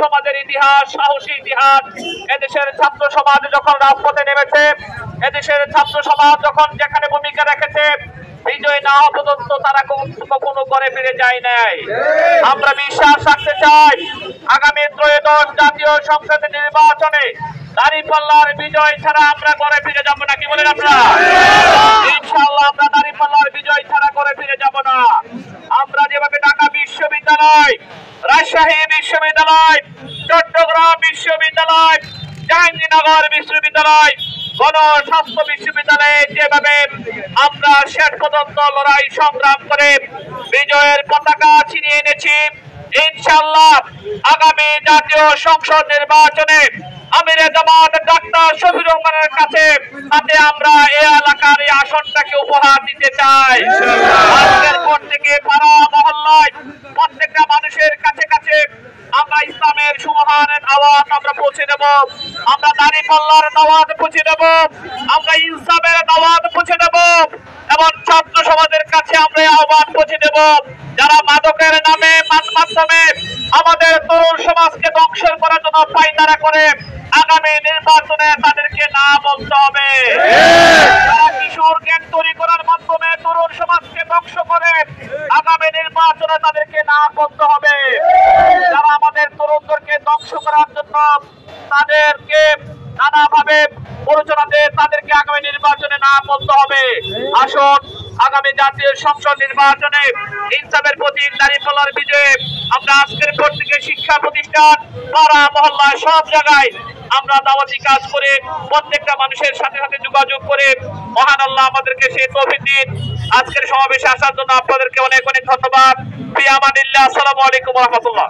সমাজের ইতিহাস, সাহসী ইতিহাস। এদেশের ছাত্র সমাজ যখন রাজপথে নেমেছে, এদেশের ছাত্র সমাজ যখন যেখানে ভূমিকা রেখেছে, বিজয় না হওয়া পর্যন্ত তারা কখনো করে ফিরে যায় নাই। আমরা বিশ্বাস রাখতে চাই আগামী ত্রয়োদশ জাতীয় সংসদের নির্বাচনে দাঁড়িপাল্লার বিজয় ছাড়া আমরা ঘরে ফিরে যাব না। কি বলেন আপনারা? ইনশাআল্লাহ আমরা দাঁড়িপাল্লার বিজয় ছাড়া ঘরে ফিরে যাব না। আমরা যেভাবে ঢাকা বিশ্ববিদ্যালয়, রাজশাহী বিশ্ববিদ্যালয়, চট্টগ্রাম বিশ্ববিদ্যালয়, জাহাঙ্গীরনগর বিশ্ববিদ্যালয়, গণস্বাস্থ্য বিশ্ববিদ্যালয়ে যেভাবে আমরা শেষ পর্যন্ত লড়াই সংগ্রাম করে বিজয়ের পতাকা ছিনিয়ে এনেছি, ইনশাআল্লাহ আগামী জাতীয় সংসদ নির্বাচনে আমিরে জামাত ডাক্তার শফিউর রহমানের কাছে হাতে আমরা এই এলাকার এই আসনটাকে উপহার দিতে চাই। আজকের পর থেকে পাড়া মহল্লায় প্রত্যেকটা মানুষের কাছে কাছে আমরা ইসলামের সুমহানের আওয়াজ আমরা পৌঁছে দেব, আমরা দাঁড়িপাল্লার দাওয়াত পৌঁছে দেব, আমরা ইনসাফের দাওয়াত পৌঁছে দেব এবং ছাত্র সমাজের কাছে আমরা আহ্বান পৌঁছে দেব যারা মাদকের নামে মাধ্যমে আমাদের তরুণ সমাজকে ধ্বংস করার জন্য পায়তারা করে, আগামী নির্বাচনে তাদেরকে না বলতে হবে। যারা কিশোর গ্যাং তৈরি করার মাধ্যমে তরুণ সমাজকে ধ্বংস করে, আগামী নির্বাচনে তাদেরকে না বলতে হবে। যারা আমাদের তরুণদেরকে ধ্বংস করার জন্য তাদেরকে নানাভাবে প্ররোচনা দেয়, তাদেরকে আগামী নির্বাচনে না বলতে হবে। আসুন আগামী জাতীয় সংসদ নির্বাচনে ইনসাফের প্রতীক দাঁড়িপাল্লার বিজয়ে আমরা আজকের পর থেকে শিক্ষা প্রতিষ্ঠান, পাড়া মহল্লায় সব জায়গায় আমরা দাওয়াতি কাজ করে প্রত্যেকটা মানুষের সাথে সাথে যোগাযোগ করে মহান আল্লাহ আমাদেরকে সেই তৌফিক দিন। আজকের সমাবেশে আসার জন্য আপনাদেরকে অনেক অনেক ধন্যবাদ। ফি আমানিল্লাহ। আসসালামু আলাইকুম ওয়া রাহমাতুল্লাহ।